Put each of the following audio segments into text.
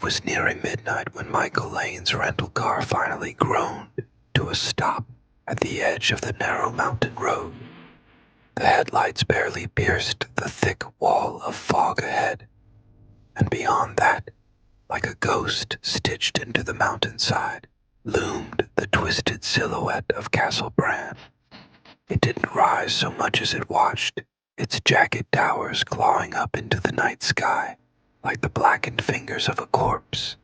It was nearing midnight when Michael Lane's rental car finally groaned to a stop at the edge of the narrow mountain road. The headlights barely pierced the thick wall of fog ahead, and beyond that, like a ghost stitched into the mountainside, loomed the twisted silhouette of Castle Bran. It didn't rise so much as it watched, its jagged towers clawing up into the night sky like the blackened fingers of a corpse.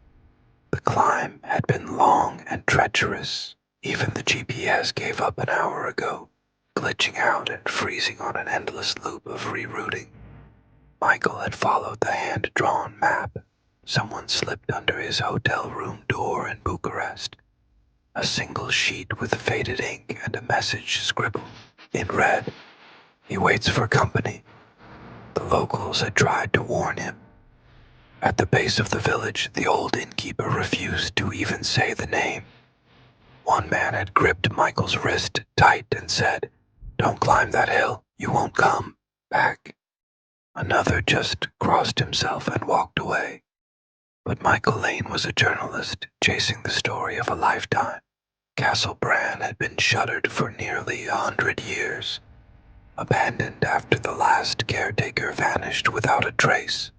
The climb had been long and treacherous. Even the GPS gave up an hour ago, glitching out and freezing on an endless loop of rerouting. Michael had followed the hand-drawn map someone slipped under his hotel room door in Bucharest. A single sheet with faded ink and a message scribbled in red. He waits for company. The locals had tried to warn him. At the base of the village, the old innkeeper refused to even say the name. One man had gripped Michael's wrist tight and said, "Don't climb that hill, you won't come back." Another just crossed himself and walked away. But Michael Lane was a journalist chasing the story of a lifetime. Castle Bran had been shuttered for nearly 100 years, abandoned after the last caretaker vanished without a trace.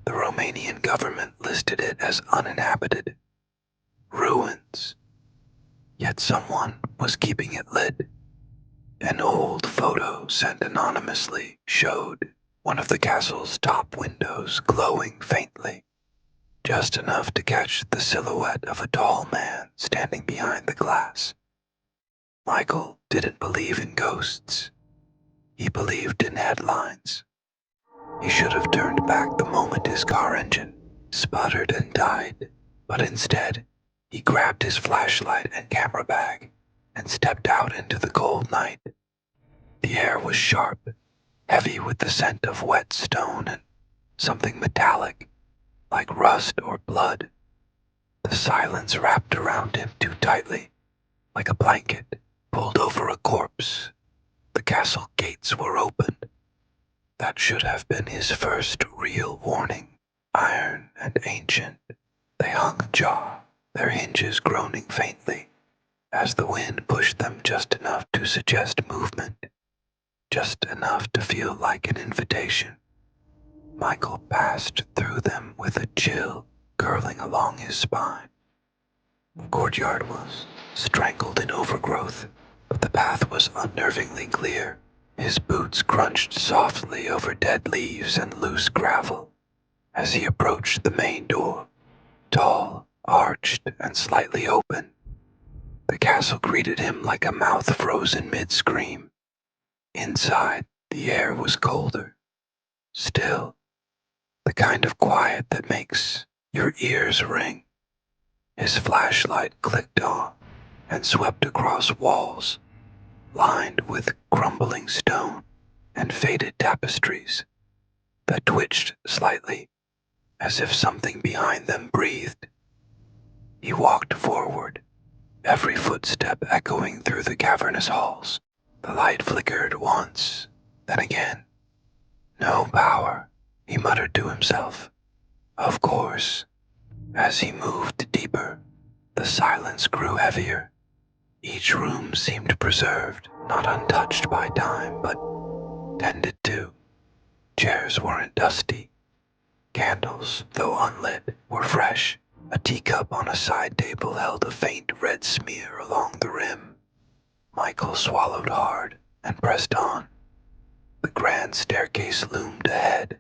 The Romanian government listed it as uninhabited. Ruins. Yet someone was keeping it lit. An old photo sent anonymously showed one of the castle's top windows glowing faintly, just enough to catch the silhouette of a tall man standing behind the glass. Michael didn't believe in ghosts. He believed in headlines. He should have turned back the moment his car engine sputtered and died, but instead, he grabbed his flashlight and camera bag and stepped out into the cold night. The air was sharp, heavy with the scent of wet stone and something metallic, like rust or blood. The silence wrapped around him too tightly, like a blanket pulled over a corpse. The castle gates were open. That should have been his first real warning. Iron and ancient, they hung ajar, their hinges groaning faintly, as the wind pushed them just enough to suggest movement, just enough to feel like an invitation. Michael passed through them with a chill curling along his spine. The courtyard was strangled in overgrowth, but the path was unnervingly clear. His boots crunched softly over dead leaves and loose gravel as he approached the main door, tall, arched, and slightly open. The castle greeted him like a mouth frozen mid-scream. Inside, the air was colder, still, the kind of quiet that makes your ears ring. His flashlight clicked on and swept across walls lined with crumbling stone and faded tapestries that twitched slightly, as if something behind them breathed. He walked forward, every footstep echoing through the cavernous halls. The light flickered once, then again. No power, he muttered to himself. Of course. As he moved deeper, the silence grew heavier. Each room seemed preserved, not untouched by time, but tended to. Chairs weren't dusty. Candles, though unlit, were fresh. A teacup on a side table held a faint red smear along the rim. Michael swallowed hard and pressed on. The grand staircase loomed ahead,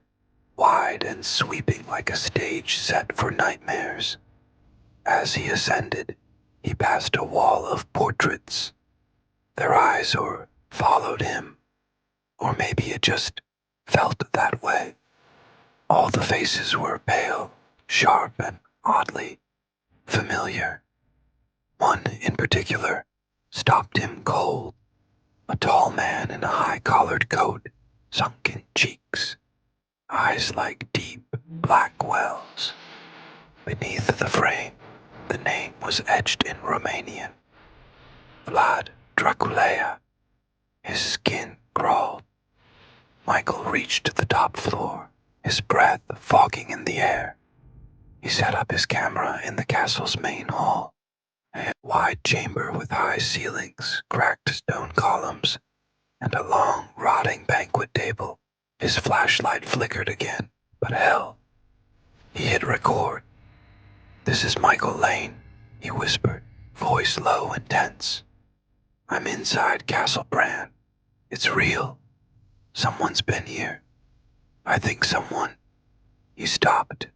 wide and sweeping like a stage set for nightmares. As he ascended, he passed a wall of portraits. Their eyes followed him, or maybe it just felt that way. All the faces were pale, sharp, and oddly familiar. One in particular stopped him cold. A tall man in a high-collared coat, sunken cheeks, eyes like deep black wells. Beneath the frame, the name was etched in Romanian. Vlad Dracula. His skin crawled. Michael reached the top floor, his breath fogging in the air. He set up his camera in the castle's main hall, a wide chamber with high ceilings, cracked stone columns, and a long, rotting banquet table. His flashlight flickered again, but hell. He hit record. "This is Michael Lane," he whispered, voice low and tense. "I'm inside Castle Bran. It's real. Someone's been here. I think someone..." He stopped.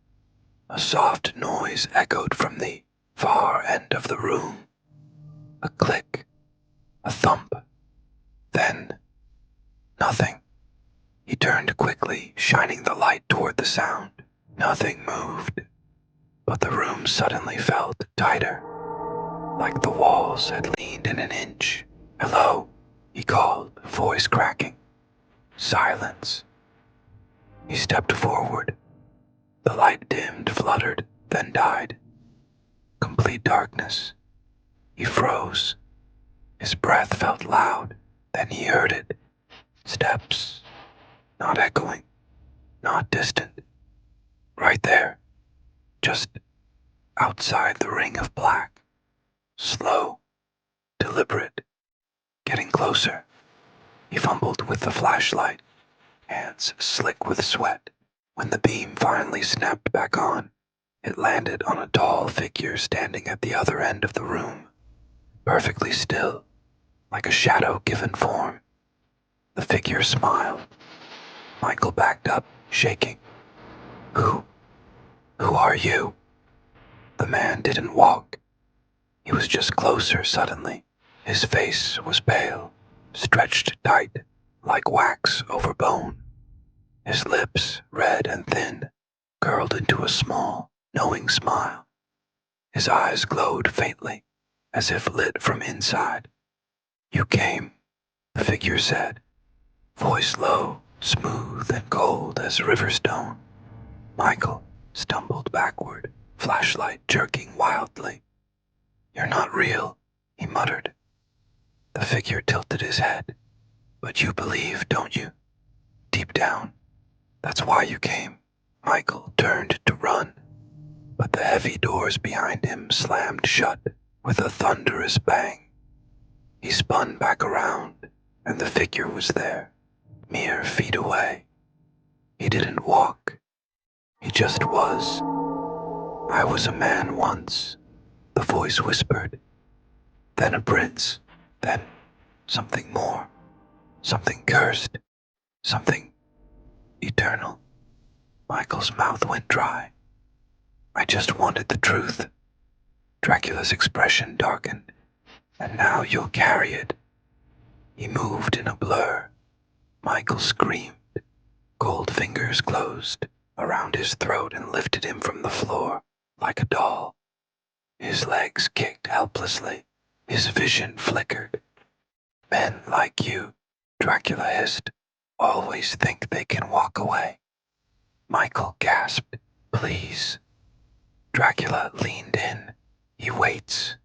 A soft noise echoed from the far end of the room. A click. A thump. Then nothing. He turned quickly, shining the light toward the sound. Nothing moved, but the room suddenly felt tighter, like the walls had leaned in an inch. "Hello," he called, voice cracking. Silence. He stepped forward. The light dimmed, fluttered, then died. Complete darkness. He froze. His breath felt loud. Then he heard it. Steps. Not echoing. Not distant. Right there. Just outside the ring of black. Slow. Deliberate. Getting closer. He fumbled with the flashlight, hands slick with sweat. When the beam finally snapped back on, it landed on a tall figure standing at the other end of the room, perfectly still, like a shadow given form. The figure smiled. Michael backed up, shaking. Who are you?" The man didn't walk. He was just closer suddenly. His face was pale, stretched tight, like wax over bone. His lips, red and thin, curled into a small, knowing smile. His eyes glowed faintly, as if lit from inside. "You came," the figure said, voice low, smooth and cold as river stone. Michael stumbled backward, flashlight jerking wildly. "You're not real," he muttered. The figure tilted his head. "But you believe, don't you? Deep down. That's why you came." Michael turned to run, but the heavy doors behind him slammed shut with a thunderous bang. He spun back around, and the figure was there, mere feet away. He didn't walk. He just was. "I was a man once," the voice whispered. "Then a prince. Then something more. Something cursed. Something eternal." Michael's mouth went dry. "I just wanted the truth." Dracula's expression darkened. "And now you'll carry it." He moved in a blur. Michael screamed. Cold fingers closed around his throat and lifted him from the floor like a doll. His legs kicked helplessly. His vision flickered. "Men like you," Dracula hissed, "always think they can walk away." Michael gasped. "Please." Dracula leaned in. "He waits,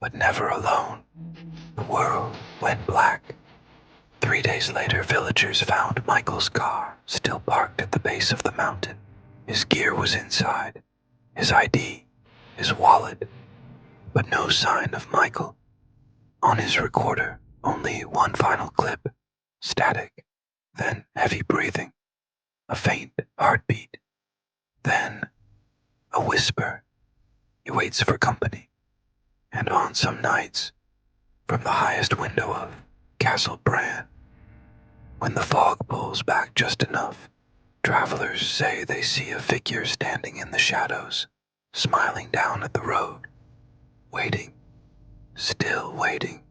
but never alone." The world went black. 3 days later, villagers found Michael's car still parked at the base of the mountain. His gear was inside, his ID, his wallet, but no sign of Michael. On his recorder, only one final clip, static, then heavy breathing, a faint heartbeat, then a whisper. He waits for company. And on some nights, from the highest window of Castle Bran, when the fog pulls back just enough, travelers say they see a figure standing in the shadows, smiling down at the road, waiting, still waiting.